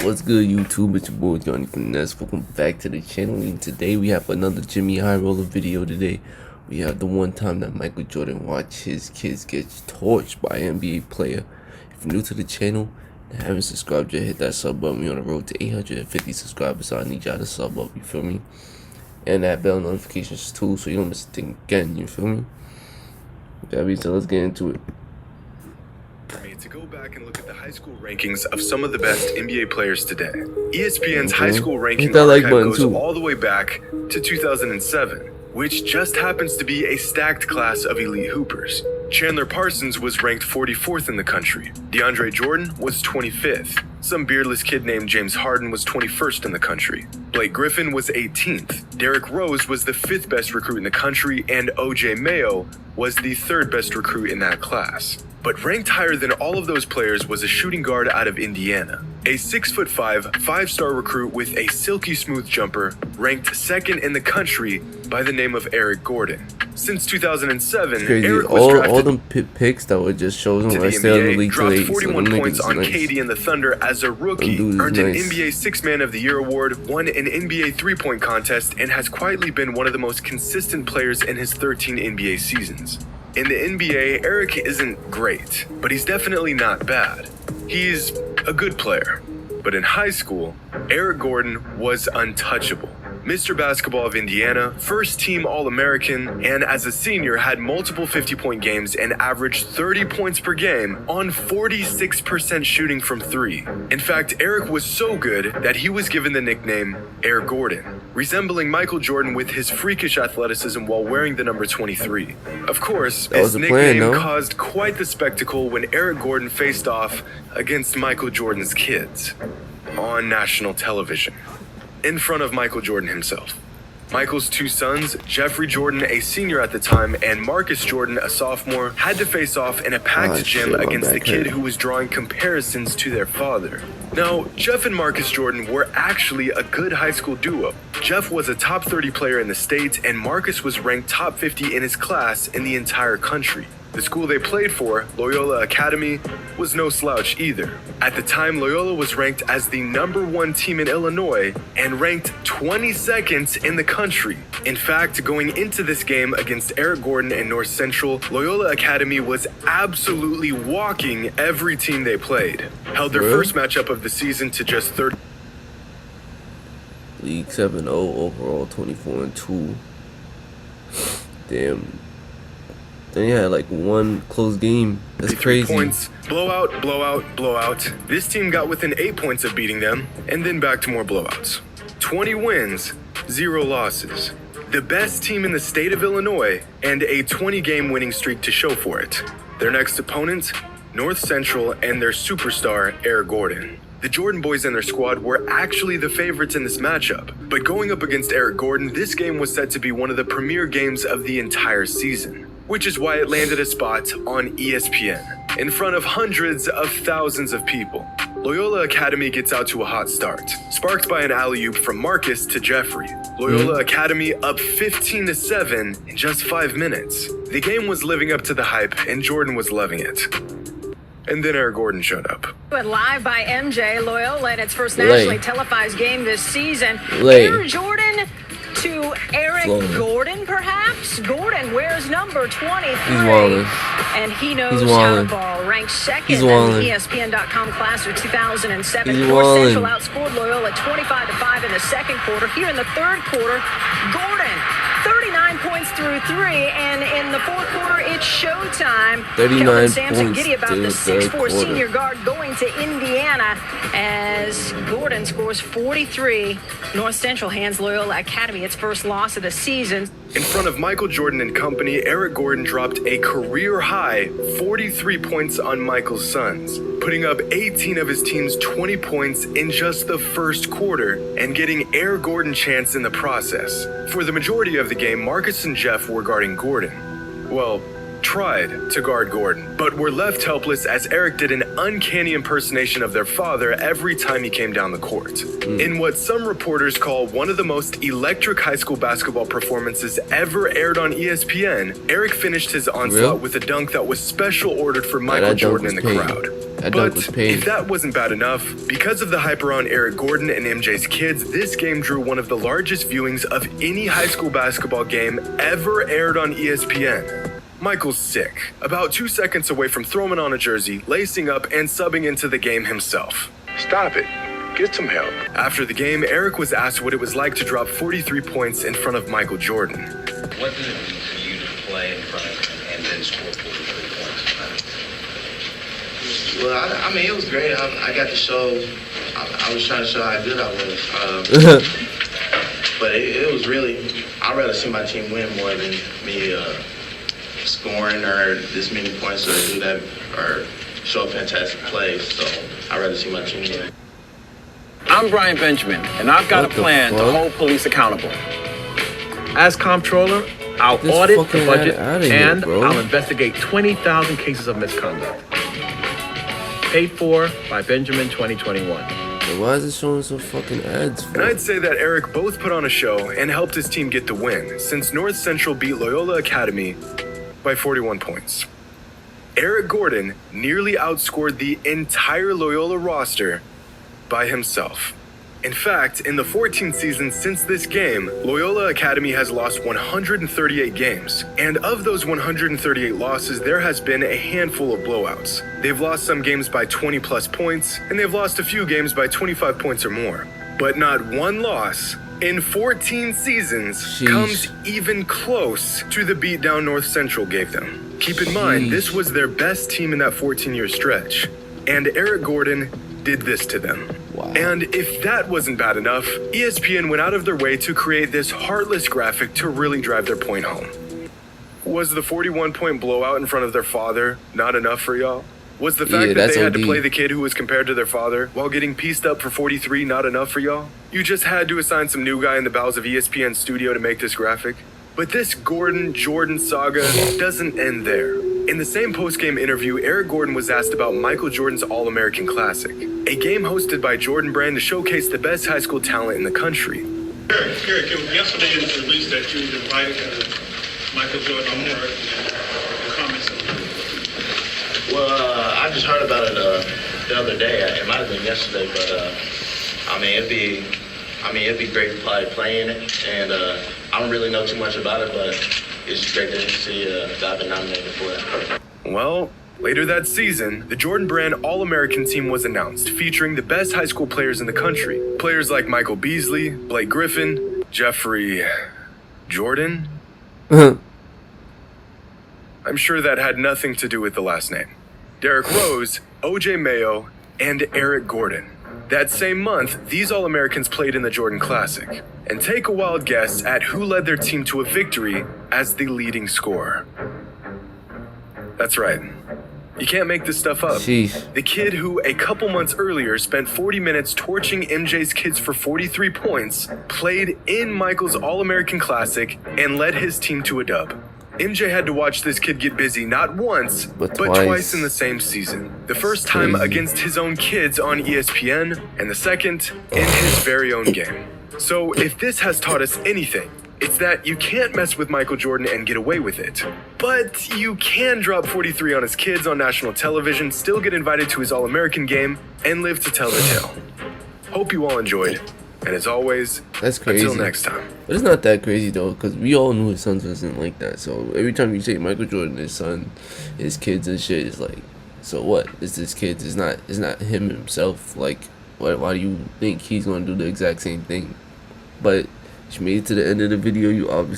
What's good, YouTube? It's your boy Johnny Finesse. Welcome back to the channel. And today we have another Jimmy Highroller video. Today we have the one time that Michael Jordan watched his kids get torched by an NBA player. If you're new to the channel and haven't subscribed yet, hit that sub button. We're on the road to 850 subscribers, so I need y'all to sub up. You feel me? And that bell notifications too, so you don't miss a thing again. You feel me? That being said, let's get into it. To go back and look at the high school rankings of some of the best NBA players today. ESPN's high school ranking archive goes all the way back to 2007, which just happens to be a stacked class of elite hoopers. Chandler Parsons was ranked 44th in the country. DeAndre Jordan was 25th. Some beardless kid named James Harden was 21st in the country. Blake Griffin was 18th. Derrick Rose was the 5th best recruit in the country, and OJ Mayo was the 3rd best recruit in that class. But ranked higher than all of those players was a shooting guard out of Indiana. A 6'5", 5-star recruit with a silky smooth jumper, ranked 2nd in the country by the name of Eric Gordon. Since 2007, Eric was drafted all them picks that were just chosen to the NBA, dropped 41 points on KD and the Thunder as a rookie, earned an NBA Sixth Man of the Year award, won an NBA three-point contest, and has quietly been one of the most consistent players in his 13 NBA seasons. In the NBA, Eric isn't great, but he's definitely not bad. He's a good player. But in high school, Eric Gordon was untouchable. Mr. Basketball of Indiana, first team All-American, and as a senior had multiple 50-point games and averaged 30 points per game on 46% shooting from three. In fact, Eric was so good that he was given the nickname Air Gordon, resembling Michael Jordan with his freakish athleticism while wearing the number 23. Of course, his nickname caused quite the spectacle when Eric Gordon faced off against Michael Jordan's kids on national television, in front of Michael Jordan himself. Michael's two sons, Jeffrey Jordan, a senior at the time, and Marcus Jordan, a sophomore, had to face off in a packed gym against the kid who was drawing comparisons to their father. Now, Jeff and Marcus Jordan were actually a good high school duo. Jeff was a top 30 player in the state, and Marcus was ranked top 50 in his class in the entire country. The school they played for, Loyola Academy, was no slouch either. At the time, Loyola was ranked as the #1 team in Illinois and ranked 22nd in the country. In fact, going into this game against Eric Gordon and North Central, Loyola Academy was absolutely walking every team they played. Held their first matchup of the season to just 30. League 7-0 overall, 24-2. Damn. Then you had like one close game. That's crazy. Points, blowout, blowout, blowout. This team got within 8 points of beating them, and then back to more blowouts. 20 wins, 0 losses. The best team in the state of Illinois, and a 20-game winning streak to show for it. Their next opponent, North Central and their superstar, Eric Gordon. The Jordan boys and their squad were actually the favorites in this matchup, but going up against Eric Gordon, this game was said to be one of the premier games of the entire season, which is why it landed a spot on ESPN, in front of hundreds of thousands of people. Loyola Academy gets out to a hot start, sparked by an alley-oop from Marcus to Jeffrey. Loyola Academy up 15-7 in just 5 minutes. The game was living up to the hype, and Jordan was loving it. And then Eric Gordon showed up. Live by MJ, Loyola in its first nationally televised game this season. Air Jordan to Eric Gordon, perhaps? Gordon wears number 23, and he knows how to ball. Ranked 2nd in the ESPN.com class of 2007. North Central outscored Loyola 25-5 in the second quarter. Here in the third quarter, Gordon, 39 points through 3, and in the fourth quarter, it's showtime. 39 Sampson points giddy about the 6'4" senior guard going to Indiana as Gordon scores 43. North Central hands Loyola Academy its first loss of the season. In front of Michael Jordan and company, Eric Gordon dropped a career-high 43 points on Michael's sons, putting up 18 of his team's 20 points in just the first quarter and getting Eric Gordon chance in the process. For the majority of the game, Marcus and Jeff were guarding Gordon. Well, tried to guard Gordon, but were left helpless as Eric did an uncanny impersonation of their father every time he came down the court. In what some reporters call one of the most electric high school basketball performances ever aired on ESPN, Eric finished his onslaught with a dunk that was special ordered for Michael Jordan in the crowd. dunk was paid. If that wasn't bad enough, because of the hype around Eric Gordon and MJ's kids, this game drew one of the largest viewings of any high school basketball game ever aired on ESPN. Michael's sick, about 2 seconds away from throwing on a jersey, lacing up, and subbing into the game himself. Stop it. Get some help. After the game, Eric was asked what it was like to drop 43 points in front of Michael Jordan. What did it mean for you to play in front of him and then score 43 points? Well, I mean, it was great. I got to show, I was trying to show how good I was. But it was really, I'd rather see my team win more than me scoring or this many points or do that or show fantastic plays. So I'd rather see my team win. I'm Brian Benjamin, and I've got a plan to hold police accountable. As comptroller, I'll audit the budget and I'll investigate 20,000 cases of misconduct. Paid for by Benjamin 2021. Why is it showing some fucking ads? And I'd say that Eric both put on a show and helped his team get the win, since North Central beat Loyola Academy by 41 points. Eric Gordon nearly outscored the entire Loyola roster by himself. In fact, in the 14 seasons since this game, Loyola Academy has lost 138 games. And of those 138 losses, there has been a handful of blowouts. They've lost some games by 20 plus points, and they've lost a few games by 25 points or more. But not one loss in 14 seasons comes even close to the beatdown North Central gave them. Keep in mind, this was their best team in that 14-year stretch. And Eric Gordon did this to them. Wow. And if that wasn't bad enough, ESPN went out of their way to create this heartless graphic to really drive their point home. Was the 41-point blowout in front of their father not enough for y'all? Was the fact that they had to play the kid who was compared to their father while getting pieced up for 43 not enough for y'all? You just had to assign some new guy in the bowels of ESPN studio to make this graphic? But this Gordon-Jordan saga doesn't end there. In the same post-game interview, Eric Gordon was asked about Michael Jordan's All-American Classic, a game hosted by Jordan Brand to showcase the best high school talent in the country. Eric, yesterday it was released that you invited Michael Jordan on board. Comments on it? Well, I just heard about it the other day. It might have been yesterday, but it'd be great to probably play in it. And I don't really know too much about it, but it's just great to see that I've been nominated for it. Well, later that season, the Jordan Brand All-American team was announced, featuring the best high school players in the country. Players like Michael Beasley, Blake Griffin, Jeffrey Jordan. I'm sure that had nothing to do with the last name. Derrick Rose, OJ Mayo, and Eric Gordon. That same month, these All-Americans played in the Jordan Classic. And take a wild guess at who led their team to a victory as the leading scorer. That's right. You can't make this stuff up. Jeez. The kid who a couple months earlier spent 40 minutes torching MJ's kids for 43 points played in Michael's All-American Classic and led his team to a dub. MJ had to watch this kid get busy not once, but twice in the same season. The first time against his own kids on ESPN, and the second in his very own game. So if this has taught us anything, it's that you can't mess with Michael Jordan and get away with it. But you can drop 43 on his kids on national television, still get invited to his All-American game, and live to tell the tale. Hope you all enjoyed. And as always, that's crazy. Until next time. But it's not that crazy though, because we all knew his sons wasn't like that. So every time you say Michael Jordan, his son, his kids and shit, it's like, so what? It's his kids. It's not him himself. Like, why do you think he's gonna do the exact same thing? But if you made it to the end of the video, you obviously